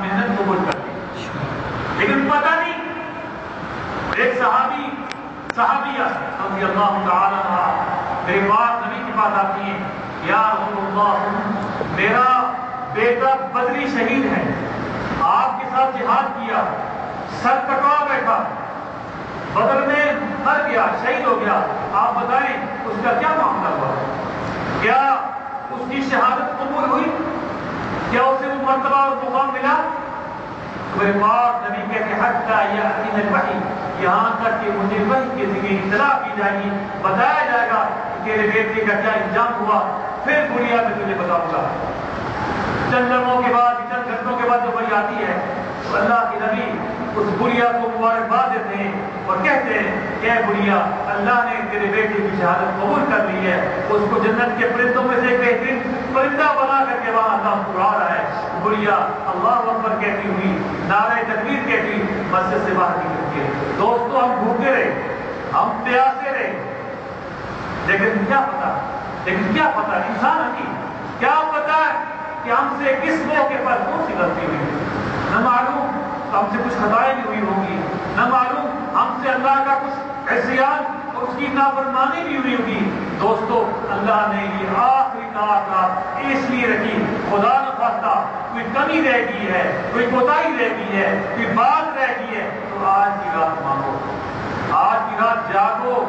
محنت قبول کر لی، لیکن پتہ نہیں ایک صحابیہ رضی اللہ تعالی عنہ میرے پاس نبی کے پاس آتی ہیں، یا رسول اللہ میرا بیٹا بدری شہید ہے، آپ کے ساتھ جہاد کیا، سر کٹوا بیٹھا، بدر میں مر گیا، شہید ہو گیا، آپ بتائیں اس کا کیا معاملہ ہوا؟ کیا اس کی شہادت قبول ہوئی؟ کیا اسے وہ مرتبہ اور مقام ملا؟ میرے پاس نبی کہتے حتیٰ یأتین الوحی، یہاں تک کہ مجھے وحی کے ذریعے اطلاع کی جائے گی، بتایا جائے گا کہ تیرے بیٹے کا کیا انجام ہوا، پھر دنیا میں تجھے بتاؤں گا۔ چند لمحوں کے بعد، چند گھنٹوں کے بعد جب وحی آتی ہے تو اللہ کے نبی اس بڑھیا کو مبارکباد دیتے ہیں اور کہتے ہیں کہ اے بڑھیا، اللہ نے تیرے بیٹے کی شہادت قبول کر لی ہے، اس کو جنت کے پرندوں میں سے ایک بہترین پرندہ بنا کر کے وہاں اللہ اڑا رہا ہے۔ بڑھیا اللہ اکبر کہتی ہوئی، نعرہ تکبیر کہتی مسجد سے باہر نکلتی ہے۔ دوستو ہم بھوکے رہے، ہم پیاسے رہے، لیکن کیا پتا انسان حقیق کیا پتا کہ ہم سے کس موقع پر کون سی غلطی ہوئی، نہ معلوم ہم سے کچھ خطائیں بھی ہوئی ہوں گی، نہ معلوم ہم سے اللہ کا کچھ عصیان اور اس کی نافرمانی بھی ہوئی ہوگی۔ دوستو اللہ نے یہ آخری رات اس لیے رکھی، خدا نہ خواستہ کوئی کمی رہ گئی ہے، کوئی کوتاہی رہ گئی ہے، کوئی بات رہ گئی ہے تو آج کی رات مانگو، آج کی رات جاگو،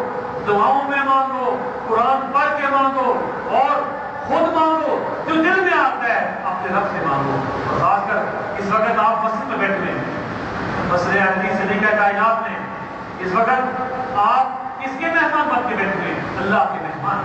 دعاؤں میں مانگو، قرآن پڑھ کے مانگو اور خود مانگو، جو دل میں آتا ہے اپنے رب سے مانگو۔ اور خاص کر اس وقت آپ مسجد میں بیٹھے ہیں، مسئلہ حدیث سے لکھا کائنات نے، اس وقت آپ کس کے مہمان بن کے بیٹھے ہیں؟ اللہ کے مہمان،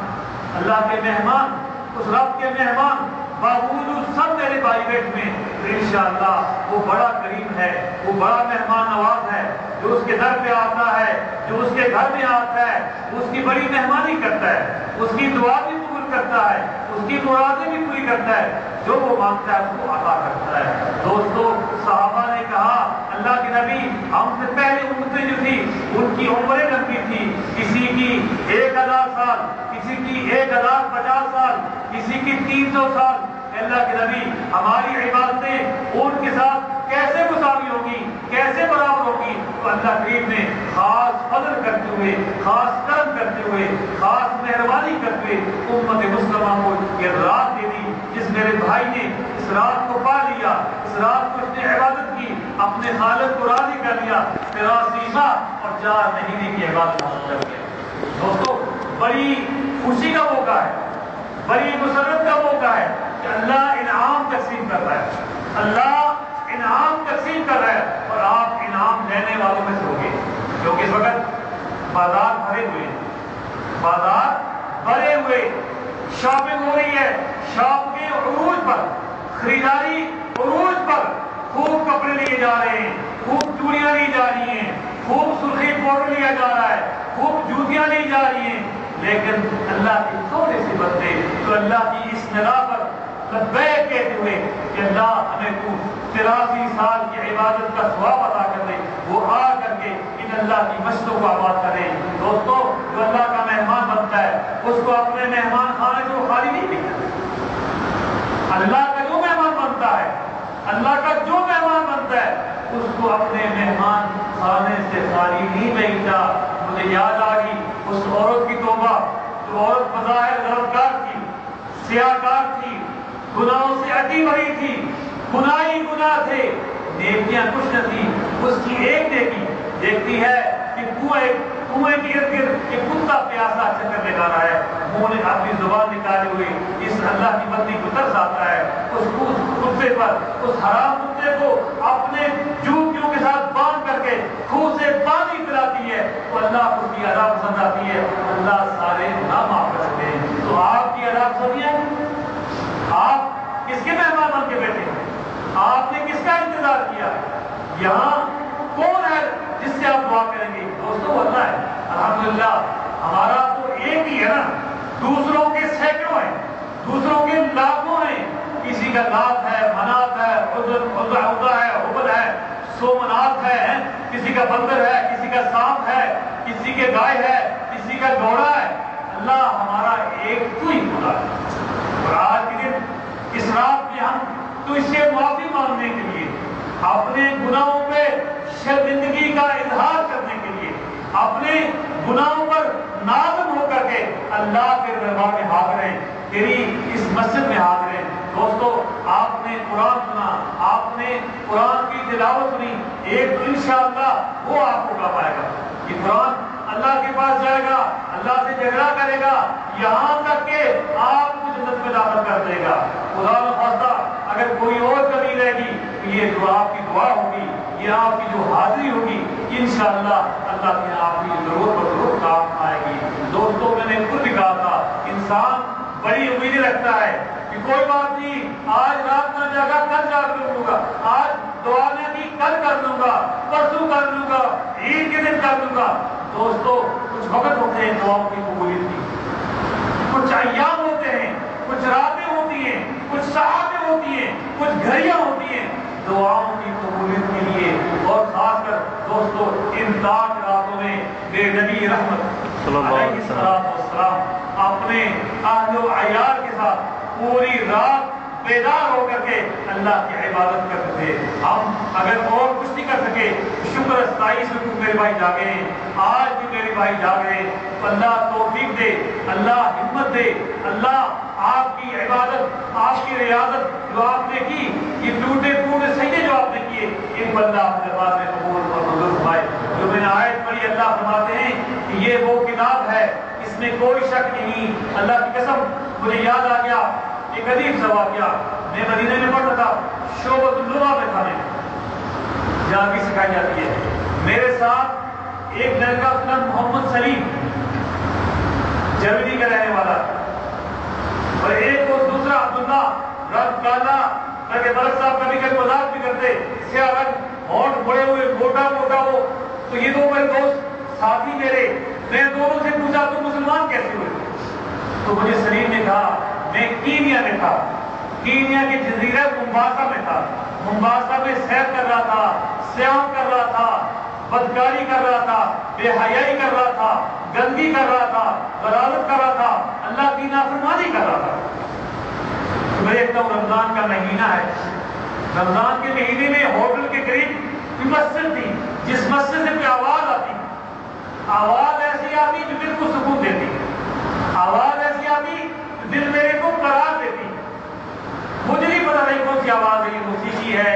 اللہ کے مہمان، اس رب کے مہمان، باوجود سب میرے بھائی بیٹھے ہیں تو انشاءاللہ وہ بڑا کریم ہے، وہ بڑا مہمان نواز ہے، جو اس کے در پہ آتا ہے، جو اس کے گھر میں آتا ہے، اس کی بڑی مہمانی کرتا ہے، اس کی دعا بھی قبول کرتا ہے، اس کی مرادیں بھی پوری کرتا ہے، جو وہ مانگتا ہے اس کو عطا کرتا ہے۔ دوستو صحابہ نے کہا اللہ کے نبی ہم سے پہلے امتیں جو تھی ان کی عمریں لمبی تھی، کسی کی 1000 سال، کسی کی 1050 سال، کسی کی 300 سال، اللہ کے نبی ہماری عبادتیں ان کے ساتھ کیسے مساوی ہوگی، کیسے برابر ہوگی؟ تو اللہ کریم نے خاص فضل کرتے ہوئے، خاص کرم کرتے ہوئے، خاص مہربانی کرتے ہوئے امت مسلمہ کو یہ رات دے دی، جس میرے بھائی نے اس رات کو پا لیا، اس رات کو اس نے عبادت کی، اپنے خالق کو راضی کر لیا، 83 ماہ اور 4 مہینے کی عبادت حاصل کر گیا۔ دوستو بڑی خوشی کا موقع ہے، بڑی مسرت کا موقع ہے کہ اللہ انعام تقسیم کر رہا ہے، اللہ انعام تقسیم کر رہا ہے اور آپ انعام لینے والوں میں سے ہوگے، کیونکہ اس وقت بازار بھرے ہوئے ہیں، بازار بھرے ہوئے، شاپنگ ہو رہی ہے، شاپ کے عروج پر، خریداری عروج پر، خوب کپڑے لیے جا رہے ہیں، خوب چوڑیاں لی جا رہی ہیں، خوب سرخی پاؤڈر لیا جا رہا ہے، خوب جوتیاں لی جا رہی ہیں، لیکن اللہ کے تھوڑے سے بندے تو اللہ کی اس ندا پر لبیک کہتے ہوئے کہ اللہ ہمیں تو 83 سال کی عبادت کا ثواب عطا کر دے، وہ آ کر کے ان اللہ کی مسجدوں کو آباد کرے۔ دوستو جو اللہ کا مہمان بنتا ہے اس کو اپنے مہمان خانے سے وہ خالی نہیں بھیجتا، اللہ کا جو مہمان بنتا ہے، اللہ کا جو مہمان بنتا ہے اس کو اپنے مہمان خانے سے خالی نہیں بھیجتا۔ مجھے یاد آ گئی اس عورت کی توبہ، جو عورت بظاہر غلطکار تھی، سیاہکار تھی، گناہوں سے عتی بھری تھی، گناہ ہی گناہ تھے، نیکیاں کچھ نہ تھی۔ اس کی ایک نیکی دیکھتی ہے کہ کنویں کے ارد گرد ایک کتا پیاسا چکر لگا رہا ہے، منہ نے اپنی زبان نکالے ہوئے اس اللہ کی بندی کو ترس آتا ہے، اس کتے پر، اس حرام کتے کو اپنے جوتیوں کے ساتھ باندھ کر کے خوہ سے پانی پلاتی ہے تو اللہ کو اس کی ادا پسند آتی ہے، اللہ سارے گناہ معاف کر سکتے ہیں۔ تو آپ کی ادا پسند ہے؟ آپ کس کے مہمان بن کے بیٹھے ہیں؟ آپ نے کس کا انتظار کیا؟ یہاں کون ہے جس سے آپ دعا کریں گے؟ دوستو وہ اللہ ہے۔ الحمدللہ ہمارا تو ایک ہی ہے نا، دوسروں کے سینکڑوں ہیں، دوسروں کے لاکھوں ہیں، کسی کا لات ہے، منات ہے، عزا ہے، حبل ہے، سومنات ہے، کسی کا بندر ہے، کسی کا سانپ ہے، کسی کے گائے ہے، کسی کا گھوڑا ہے، اللہ ہمارا ایک تو ہی خدا ہے۔ اور آج کے دن اس رات میں ہم تو اس سے معافی مانگنے کے لیے، اپنے گناہوں پہ شرمندگی کا اظہار کرنے کے لیے، اپنے گناہوں پر نازم ہو کر کے اللہ کے دربار میں حاضر ہیں، تیری اس مسجد میں حاضر ہیں۔ دوستو، آپ نے قرآن سنا، آپ نے قرآن کی تلاوت سنی، ایک انشاءاللہ وہ آپ کو کہا پائے گا کہ قرآن اللہ کے پاس جائے گا، اللہ سے جھگڑا کرے گا، یہاں تک کہ آپ کو جنت میں داخل کر دے گا۔ خدا نخواستہ اگر کوئی اور کمی رہے گی تو یہ جو آپ کی دعا ہوگی، یہ آپ کی جو حاضری ہوگی، انشاءاللہ اللہ کے آپ کی ضرورت پر ضرور کام آئے گی۔ دوستو، میں نے خود بھی کہا تھا، انسان بڑی امیدیں رکھتا ہے کہ کوئی بات نہیں، آج رات نہ جاگا کل جا کر لوں گا، آج دعا نہ کی کل کر لوں گا، پرسوں کر لوں گا، عید کے دن کر لوں گا۔ دوستو، کچھ وقت ہوتے ہیں دعاؤں کی قبولیت کی، کچھ ایام ہوتے ہیں، کچھ راتیں ہوتی ہیں، کچھ ساعتیں ہوتی ہیں، کچھ گھڑیاں ہوتی ہیں دعاؤں کی قبولیت کے لیے۔ اور خاص کر دوستو، ان پاک راتوں میں میرے نبی رحمت علیہ السلام اپنے اہل و عیال کے ساتھ پوری رات بیدار ہو کر کے اللہ کی عبادت کرتے تھے۔ ہم اگر اور کچھ نہیں کر سکے، شکر ستائش رکو میرے بھائی جاگے ہیں، آج بھی میرے بھائی جاگے ہیں، تو اللہ توفیق دے، اللہ ہمت دے، اللہ آپ کی عبادت، آپ کی ریاضت جو آپ نے کی، یہ ٹوٹے ٹوٹے سجدے جو آپ نے کیے، ان کو اللہ اپنے دربار میں قبول اور منظور فرمائے۔ جو میں نے آیت پڑھی، اللہ فرماتے ہیں کہ یہ وہ کتاب ہے، اس میں کوئی شک نہیں۔ اللہ کی قسم، مجھے یاد آ گیا ایک عجیب سا واقعہ، میں مدینے میں پڑھتا تھا، شعبۃ اللغہ میں تھا، میں جہاں بھی سکھائی جاتی ہے۔ میرے ساتھ ایک لڑکا، اس کا محمد سلیم، جرمنی کا رہنے والا، اور ایک اور دوسرا عبداللہ، رنگ کالا، کہ ملک صاحب کبھی کبھی مذاق بھی کرتے، سیاہ رنگ، ہونٹ بڑے ہوئے، موٹا موٹا وہ۔ تو یہ دو میرے دوست ساتھی میرے، میں دونوں سے پوچھا تم مسلمان کیسے ہوئے؟ تو مجھے سلیم نے کہا میں کینیا میں تھا، کینیا کے جزیرہ ممباسا میں تھا، ممباسا میں سیر کر رہا تھا، سیاحت کر رہا تھا، بدکاری کر رہا تھا، بے حیائی کر رہا تھا، گندگی کر رہا تھا، غلاظت کر رہا تھا، اللہ کی نافرمانی کر رہا تھا۔ تو میں دیکھتا ہوں رمضان کا مہینہ ہے، رمضان کے مہینے میں ہوٹل کے قریب مسجد تھی، جس مسجد سے کوئی آواز آتی، آواز ایسی آتی جو دل کو سکون دیتی، آواز ایسی آتی جو دل میرے کو قرار دیتی۔ مجھے نہیں پتا نہیں کون سی آواز ہے، یہ موسیقی ہے،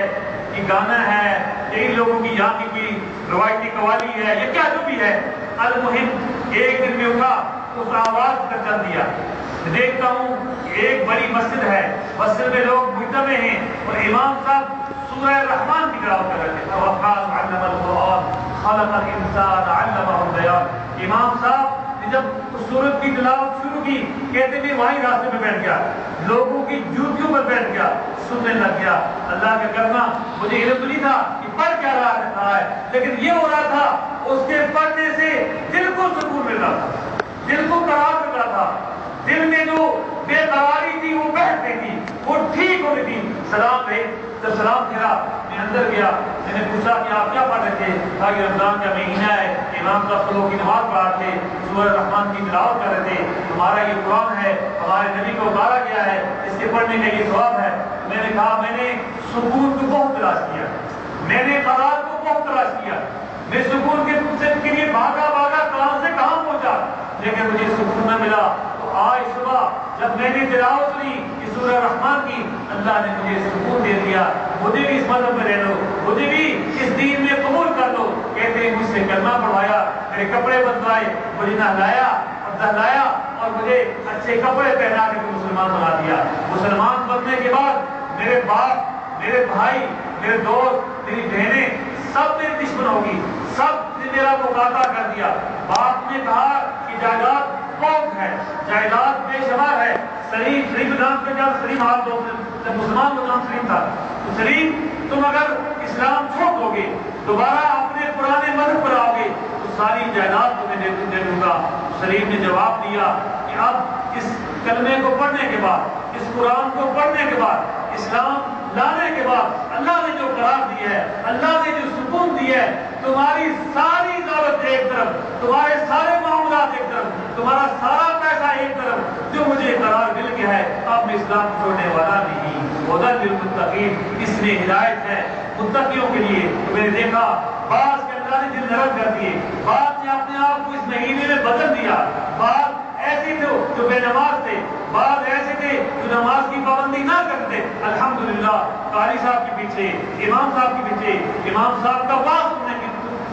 یہ گانا ہے، یہ ان لوگوں کی یہاں کی کوئی روایتی قوالی ہے، یہ کیا جو بھی ہے۔ المہم ایک دن میں اٹھا، اس آواز کا چل دیا، دیکھتا ہوں ایک بڑی مسجد ہے، مسجد میں لوگ مجتمع ہیں، اور امام صاحب سورہ رحمان کی تلاوت کر رہے تھے، وقال علم القرآن خلق الانسان علمہ البیان۔ امام صاحب نے جب اس سورت کی تلاوت شروع کی، کہتے ہیں وہیں راستے میں بیٹھ گیا، لوگوں کی جوتیوں پر بیٹھ گیا، سننے لگ گیا۔ اللہ کا کرنا، مجھے علم تو نہیں تھا کہ پڑھ کیا رہا ہے، لیکن یہ ہو رہا تھا اس کے پڑھنے سے دل کو سکون مل رہا تھا، دل کو قرار مل رہا تھا، دل میں جو بے قراری تھی وہ بیٹھتی تھی، وہ ٹھیک ہو رہی تھی۔ سلام بھائی، جب سلام پھیرا میں اندر گیا، میں نے پوچھا کہ آپ کیا پڑھ رہے تھے؟ کہا کہ رمضان کا مہینہ ہے، امام صاحب صبح کی نماز پڑھا تھے، سورہ رحمان کی تلاوت کر رہے تھے، ہمارا یہ قرآن ہے، ہمارے نبی کو اتارا گیا ہے، اس کے پڑھنے کا یہ ثواب ہے۔ میں نے کہا میں نے سکون کو بہت تلاش کیا، میں نے قرار کو بہت تلاش کیا، میں سکون کے لیے بھاگا کہاں سے کہاں پہنچا، لیکن مجھے سکون نہ ملا۔ تو آج صبح جب میں نے تلاوت سنی سورہ رحمان کی، اللہ نے مجھے سکون دے دیا، مجھے بھی اس مذہب میں رہ لو، مجھے بھی اس دین میں قبول کر لو۔ کہتے ہیں مجھ سے کلمہ پڑھوایا، میرے کپڑے بدلوائے، مجھے نہلایا اور دہلایا، اور مجھے اچھے کپڑے پہنا کے مسلمان بنا دیا۔ مسلمان بننے کے بعد میرے باپ، میرے بھائی، میرے دوست، میری بہنیں سب میری دشمن ہوگی، سب نے میرا مقاطع کر دیا۔ باپ نے کہا کہ جائیداد بہت ہے، جائیداد بے شمار ہے۔ سلیم نام پہ جب سلیم آپ جب مسلمان کا نام سلیم تھا، تو سلیم تم اگر اسلام چھوڑ دو گے، دوبارہ اپنے پرانے مذہب پر آؤ گے، تو ساری جائیداد تمہیں دے دوں گا۔ سلیم نے جواب دیا کہ اب اس کلمے کو پڑھنے کے بعد، اس قرآن کو پڑھنے کے بعد، اسلام لانے کے بعد اللہ نے جو قرار دی ہے، اللہ نے جو سکون دی ہے، تمہاری ساری دولت ایک طرف، تمہارے سارے معاملات ایک طرف، تمہارا سارا پیسہ ایک طرف، جو مجھے قرار مل گیا ہے، اب میں اسلام چھوڑنے والا نہیں۔ ہدی للمتقین، اس میں ہدایت ہے متقیوں کے لیے. تو میں نے دیکھا بعض کے اللہ نے دل نرم کر دیے, بعض نے اپنے آپ کو اس مہینے میں بدل دیا, بعض ایسے تھے جو بے نماز تھے, بعض ایسے تھے جو نماز کی پابندی نہ کرتے. الحمدللہ قاری صاحب کے پیچھے, امام صاحب کے پیچھے, امام صاحب کا واز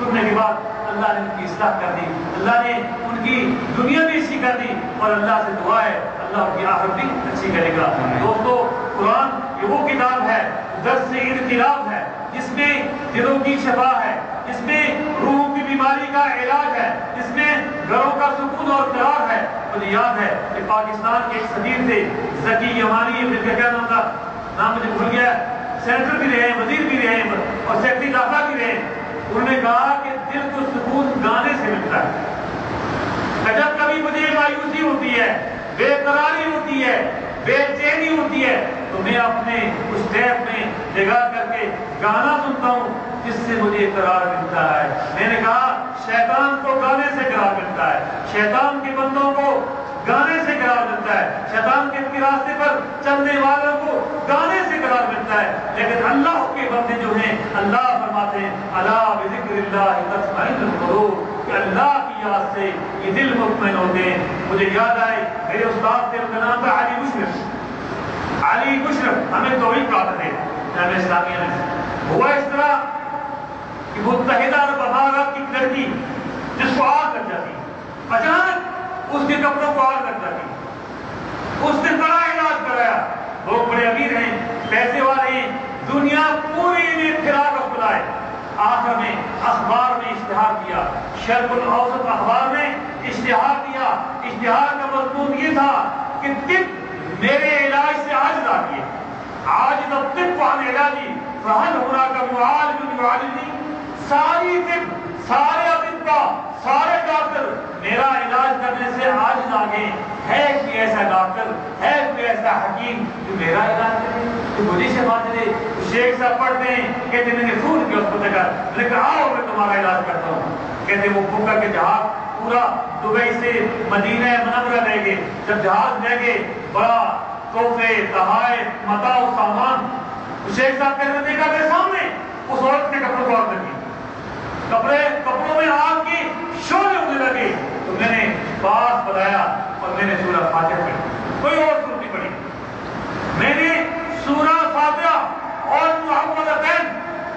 سننے کے بعد اللہ نے ان کی اصلاح کر دی, اللہ نے ان کی دنیا بھی اچھی کر دی, اور اللہ سے دعا ہے اللہ ان کی آخرت بھی اچھی کرے گا. دوستو قرآن یہ وہ کتاب ہے, درس انقلاب ہے, جس میں دلوں کی شفا ہے, جس میں روح کی بیماری کا علاج ہے, جس میں گھروں کا سکون اور قرار ہے. مجھے یاد ہے کہ پاکستان کے ایک صدیر تھے ذکی یمانی, کیا نام تھا, نام مجھے بھول گیا, سینیٹر بھی رہے, وزیر بھی رہے اور سیکرٹری داخلہ بھی رہے. انہوں نے کہا کہ دل کو سکون گانے سے ملتا ہے. جب کبھی مجھے مایوسی ہوتی ہے, بے قراری ہوتی ہے, بے چینی ہوتی ہے, تو میں اپنے اس ٹیپ میں جگہ کر کے گانا سنتا ہوں جس سے مجھے قرار ملتا ہے. میں نے کہا شیطان کو گانے سے قرار ملتا ہے, شیطان کے بندوں کو گانے سے قرار ملتا ہے, شیطان کے راستے پر چلنے والوں کو گانے سے قرار ملتا ہے. لیکن اللہ کے بندے جو ہیں, اللہ فرماتے ہیں الا بذکر اللہ تطمئن القلوب, کہ اللہ کی یاد سے یہ دل مطمئن ہوتے ہیں. مجھے یاد آئے میرے استاد تھے, ان کا نام تھا علی مشرف. علی مشرف ہمیں توحید پڑھاتے تھے جامعہ اسلامیہ میں. ہوا اس طرح کہ متحدہ عرب امارات کی لڑکی جس کو آگ لگ جاتی, اچانک اس کے کپڑوں کو آگ لگ جاتی, اس نے بڑا علاج کرایا, لوگ بڑے امیر ہیں, پیسے والے ہیں, دنیا پوری نے فراق بلائے. آخر میں اخبار میں اشتہار دیا, شرق الاوسط اخبار میں اشتہار دیا. اشتہار کا مضمون یہ تھا کہ طب میرے علاج سے عاجز آ گئی, عاجز الطب عن علاجی فہل هناك معالج يعالجنی. ساری طب, سارے اطباء, سارے ڈاکٹر میرا علاج کرنے سے عاجز آ گئے. ہے کوئی ایسا ڈاکٹر, ہے کوئی ایسا حکیم جو میرا علاج کرے, جو مجھے شفا دے؟ شیخ صاحب پڑھتے ہیں, کہتے ہیں میں خون کے ہاسپٹل کا, میں نے کہا آؤ میں تمہارا علاج کرتا ہوں. کہتے ہیں وہ بکا کے جہاز پورا دبئی سے مدینہ منورہ لے گئے. جب جہاز لے گئے بڑا تحفے, تحائف, متاع و سامان. شیخ صاحب کہتے ہیں دیکھا میرے سامنے اس عورت کے کپڑوں کو آگ لگی, کپڑوں میں آگ کی شعلے ہونے لگے. تو میں نے پاس بلایا اور میں نے سورہ فاتحہ پڑھی, کوئی اور سورت نہیں پڑھی. میں نے سورہ فاتحہ اور معوذتین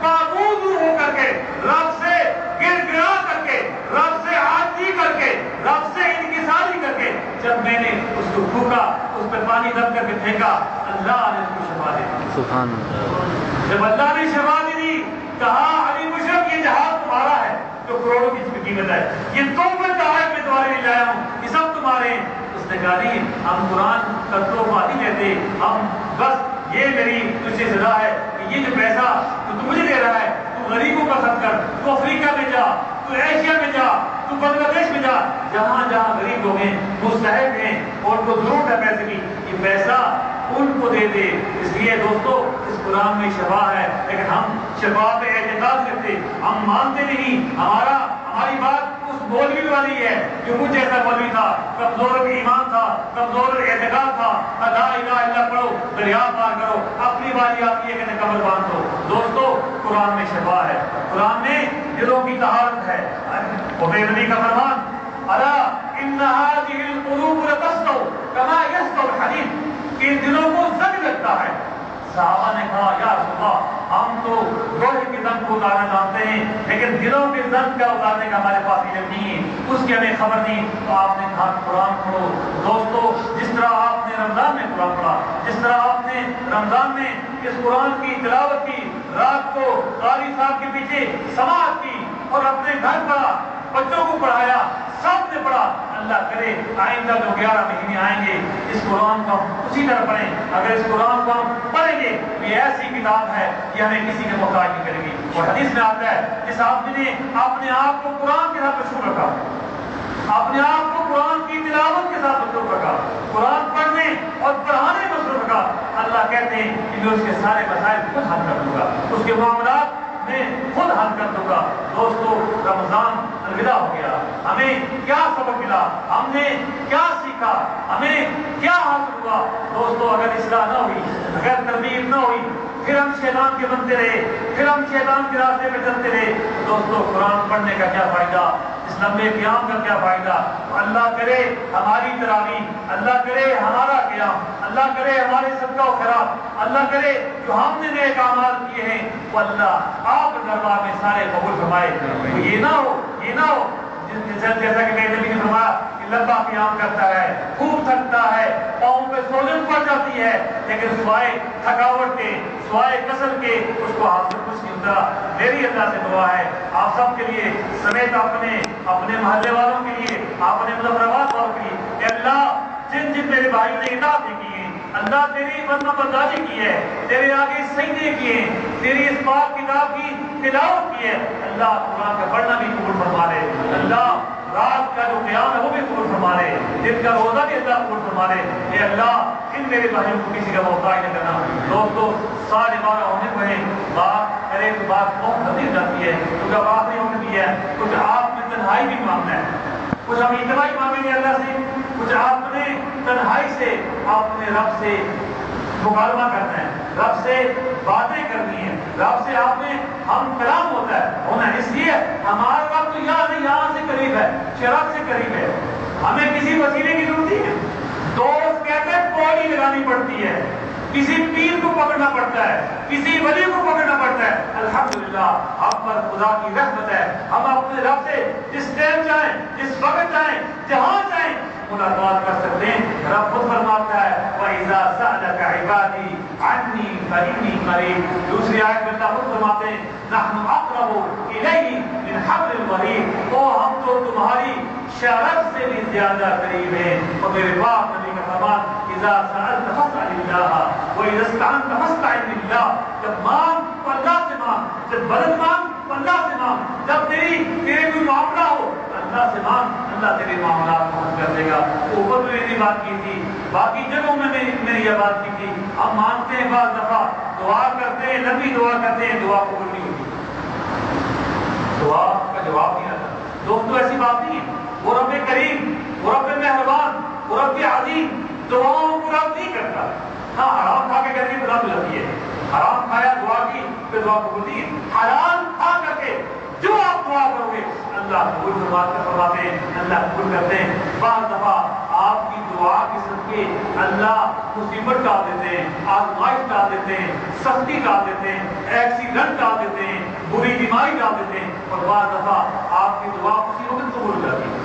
معبود ہو کر کے, رب سے گر گرا کر کے, رب سے عاجزی کر کے, رب سے انکساری کر کے جب میں نے اس کو پھونکا, اس پہ پانی دم کر کے پھینکا, اللہ نے اس کو شفا دی. سبحان اللہ. جب اللہ نے شفا دی, کہا علی مشرف یہ جہاز تمہارا ہے جو کروڑوں کی قیمت ہے, یہ تم میں تحائف میں تمہارے لیے لایا ہوں, یہ سب تمہارے ہیں. اس نے کہا نہیں, ہم قرآن کا تحفہ نہیں لیتے, ہم بس یہ میری تجھ سے صدا ہے کہ یہ جو پیسہ تو مجھے دے رہا ہے, تو غریبوں کا خرچ کر, تو افریقہ میں جا, تو ایشیا میں جا, تو بنگلہ دیش میں جا, جہاں جہاں غریب لوگ ہیں, مستحق ہیں اور ان کو ضرورت ہے پیسے کی, یہ پیسہ ان کو دے دے. اس لیے دوستو اس قرآن میں شفا ہے, لیکن ہم شفا پہ اعتقاد کرتے, ہم مانتے نہیں. ہماری بات اس مولوی والی ہے جو مجھ جیسا مولوی تھا, کمزور ایمان تھا, کمزور اعتقاد تھا, لا الہ الا پڑھو دریا پار کرو, اپنی باری آتی ہے کہ قبر باندھ دو. دوستو قرآن میں شفا ہے, قرآن میں دلوں کی طہارت ہے. حبیب نبی کا فرمان الا ان هذه القلوب لتصدع كما يصدع الحديد, کہ ان دلوں کو زنگ لگتا ہے. صحابہ نے کہا یا رسول اللہ ہم تو لوہے کے زنگ کو اتارنا جانتے ہیں, لیکن دلوں کے زنگ کا اتارنے کا ہمارے پاس علم نہیں ہے, اس کی ہمیں خبر نہیں. تو آپ نے کہا قرآن پڑھو. دوستو جس طرح آپ نے رمضان میں قرآن پڑھا, جس طرح آپ نے رمضان میں اس قرآن کی تلاوت کی, رات کو قاری صاحب کے پیچھے سماعت کی اور اپنے گھر پڑھا, بچوں کو پڑھایا, سب نے پڑھا. اللہ کرے آئندہ جو 11 مہینے آئیں گے اس قرآن کو ہم اسی طرح پڑھیں. اگر اس قرآن کو ہم پڑھیں گے تو یہ ایسی کتاب ہے کہ ہمیں کسی کے محتاج نہیں کرے گی. اور حدیث میں آتا ہے جس آدمی نے اپنے آپ کو قرآن کے ساتھ مشغول رکھا, اپنے آپ کو قرآن کی تلاوت کے ساتھ مصروف رکھا, قرآن پڑھنے اور پڑھانے میں مصروف رکھا, اللہ کہتے ہیں کہ میں اس کے سارے مسائل خود حل کر دوں گا, اس کے معاملات میں خود حل کر دوں گا. دوستو رمضان الوداع ہو گیا, ہمیں کیا سبق ملا, ہم نے کیا سیکھا, ہمیں کیا حاصل ہوا؟ دوستو اگر اصلاح نہ ہوئی, اگر تربیت نہ ہوئی, پھر ہم شیطان کے بنتے رہے، پھر ہم شیطان کے راستے پہ چلتے رہے۔ دوستو قرآن پڑھنے کا کیا فائدہ، اس لمبے قیام کا کیا فائدہ؟ اللہ کرے ہماری تراویح، اللہ کرے ہمارا قیام، اللہ کرے ہمارے صدقہ و خیرات، اللہ کرے جو ہم نے نیک اعمال کیے ہیں وہ اللہ آپ کے دربار میں سارے قبول فرمائے۔ یہ نہ ہو جیسا کہ میرے نبی نے فرمایا کہ لمبا قیام کرتا ہے، خوب تھکتا ہے، پاؤں پہ سوجن پڑ جاتی ہے، لیکن سوائے تھکاوٹ کے، سوائے کسل کے اس کو حاصل کچھ نہیں ہوتا۔ میری اللہ سے دعا ہے آپ سب کے لیے سمیت اپنے محلے والوں کے لیے، اپنے مظفرآباد والوں کے لیے کہ اللہ جن میرے بھائیوں نے اطاعت کی ہے، اللہ تیری فرما برداری کی ہے، تیرے آگے سجدے کیے ہیں، تیری اس پاک کتاب کی تلاوت کی ہے، اللہ قرآن کا پڑھنا بھی قبول فرما لے، اللہ رات کا جو قیام ہے وہ بھی قبول فرما لے، دن کا روزہ بھی اللہ قبول فرما لے۔ اے اللہ ان میرے بھائیوں کو کسی کا محتاج نہ کرنا۔ دوستو 12:30 ہونے کو ہے، بات کرے تو بات بہت لمبی ہو جاتی ہے، کیونکہ اب آخری وقت بھی ہے، کچھ آپ نے تنہائی بھی مانگنا ہے، کچھ ہم اجتماعی مانگیں گے اللہ سے، کچھ آپ نے تنہائی سے اپنے رب سے مکالمہ کرنا ہے، رب سے باتیں کرنی ہے، رب سے آپ نے ہم کلام ہونا ہے۔ اس لیے ہمارا رب تو یہاں سے قریب ہے، شرف سے قریب ہے، ہمیں کسی وسیلے کی ضرورت نہیں ہے۔ دوست کہتے ہیں پوڑی لگانی پڑتی ہے، کسی پیر کو پکڑنا پڑتا ہے، کسی ولی کو پکڑنا پڑتا ہے۔ الحمدللہ ہم پر خدا کی رحمت ہے، ہم اپنے رب سے جس ٹائم چاہیں، جس وقت چاہیں، جہاں چاہیں ملاقات کر سکتے ہیں۔ رب خود فرماتا ہے وَإِذَا سَأَلَكَ عِبَادِي عَنِّي فَإِنِّي قَرِيبٌ۔ دوسری آیت میں اللہ خود فرماتے ہیں نَحْنُ أَقْرَبُ إِلَيْهِ مِنْ حَبْلِ الْوَرِيدِ، تو ہم تو تمہاری شرف سے بھی زیادہ قریب ہیں۔ اور میرے باپ نبی کا فرمان اِذَا سَأَلْتَ فَاسْأَلِ اللَّهَ وَإِذَا اسْتَعَنْتَ فَاسْتَعِنْ بِاللَّهِ، جب مانگ تو اللہ سے مانگ، جب مدد مانگ تو اللہ سے مانگ، جب تیرے کوئی معاملہ ہو اللہ سے مانگ، اللہ تیرے معاملات کو حل کر دے گا۔ اوپر میں نے بات کی تھی، باقی جگہوں میں میری یہ بات کی تھی، ہم مانگتے ہیں بعض دفعہ، دعا کرتے ہیں، لمبی دعا کرتے ہیں، دعا قبول نہیں ہوتی، دعا کا جواب نہیں آتا۔ دوستو ایسی بات نہیں ہے، وہ رب کریم، وہ رب مہربان، وہ رب عظیم دعاؤں کو رد نہیں کرتا۔ ہاں حرام کھا کے کرنے کی دعا ملتی ہے، حرام کھایا دعا کی پھر دعا قبول نہیں ہے، حلال کھا کر کے جو آپ دعا کرو گے اللہ قبول فرماتے ہیں، اللہ قبول کرتے ہیں۔ بعض دفعہ آپ کی دعا کے صدقے اللہ مصیبت ڈال دیتے ہیں، آزمائش ڈال دیتے ہیں، سختی ڈال دیتے ہیں، ایکسیڈنٹ ڈال دیتے ہیں، بری بیماری ڈال دیتے ہیں، اور بعض دفعہ آپ کی دعا اسی وقت قبول ہو جاتی ہے۔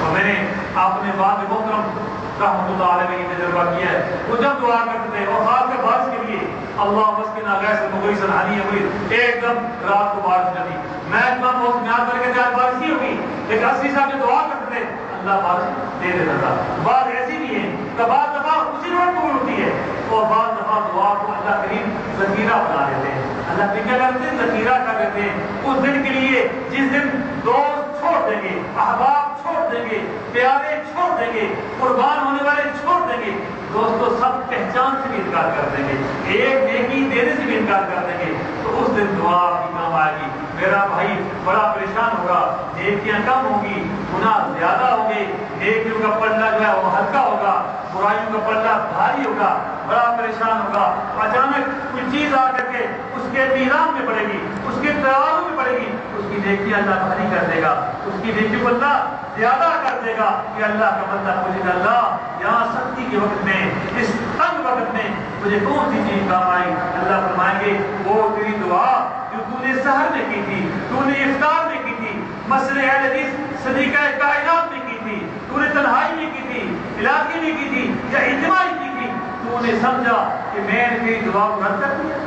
اور میں نے اپنے والد محترم رحمۃ اللہ علیہ نے تجربہ کیا ہے، وہ جب دعا کرتے تھے اور خاص کر بارش کے لیے اللہ مسکنا غیث مغیثا حنیّا مغیث، ایک دم رات کو بارش نہ تھی، میں اتنا موسم یاد کر کے جائے بارش نہیں ہوگی، لیکن اصلی صاحب جو دعا کرتے تھے اللہ بارش دے دیتا تھا۔ بعض ایسی بھی ہے کہ بعض دفعہ اسی وقت قبول ہوتی ہے، اور بعض دفعہ دعا کو اللہ کریم ذخیرہ بنا دیتے ہیں، اللہ کیا کرتے ہیں ذخیرہ کر دیتے ہیں اس دن کے لیے جس دن دوست چھوڑ دیں گے، احباب چھوڑ دیں گے، پیارے چھوڑ دیں گے، قربان ہونے والے چھوڑ دیں گے، دوستو سب پہچان سے بھی انکار کر دیں گے، ایک نیکی دینے سے بھی انکار کر دیں گے، تو اس دن دعا آپ کی کام آئے گی۔ میرا بھائی بڑا پریشان ہوگا، نیکیاں کم ہوں گی، گناہ زیادہ ہوں گے، نیکیوں کا پلہ جو ہے وہ ہلکا ہوگا، برائیوں کا پلہ بھاری ہوگا، بڑا پریشان ہوگا۔ اچانک کوئی چیز آ کر کے اس کے میزان میں پڑے گی، اس کے ترازو میں پڑے گی، اس کی نیکی اللہ بھاری کر دے گا، اس کی نیکی کو اللہ زیادہ کر دے گا کہ اللہ کا بندہ پوچھے گا اللہ یہاں سختی کے وقت میں، اس تنگ وقت میں مجھے کون سی چیز کام آئی؟ اللہ فرمائیں گے وہ تیری دعا جو تو نے سحر میں کی تھی، تو نے افطار میں کی تھی، مسجد اہل حدیث صدیقہ کائنات میں کی تھی، تو نے تنہائی میں کی تھی، علاقے میں کی تھی یا اجتماعی کی تھی، تو نے سمجھا کہ میں نے تیری دعا کو رد کر دیا،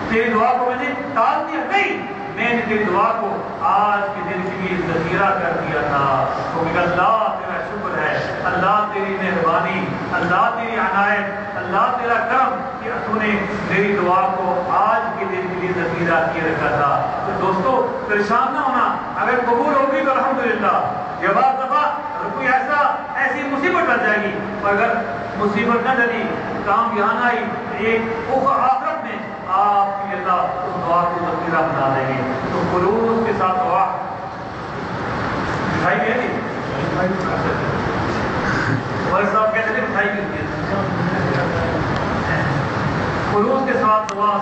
تیری دعا کو میں نے ٹال دیا؟ نہیں، میں نے تیری دعا کو آج کے دن کے لیے ذخیرہ کر دیا تھا، کیونکہ اللہ تیرا شکر ہے، اللہ تیری مہربانی، اللہ تیری عنایت، اللہ تیرا کرم کہ تو نے میری دعا کو آج کے دن کے لیے ذخیرہ کیے رکھا تھا۔ تو دوستو پریشان نہ ہونا، اگر قبول ہوگی تو الحمدللہ، یہ بعض دفعہ کوئی ایسی مصیبت ڈل جائے گی، اور اگر مصیبت نہ ڈلی، کام یہاں نہ آئی، ایک آخرت میں آپ کی اللہ اس دعا کو ذخیرہ بنا دیں گے۔ تو خلوص کے ساتھ دعا مٹھائی گئی تھی صاحب کہتے تھے مٹھائی کی خلوص کے ساتھ دعا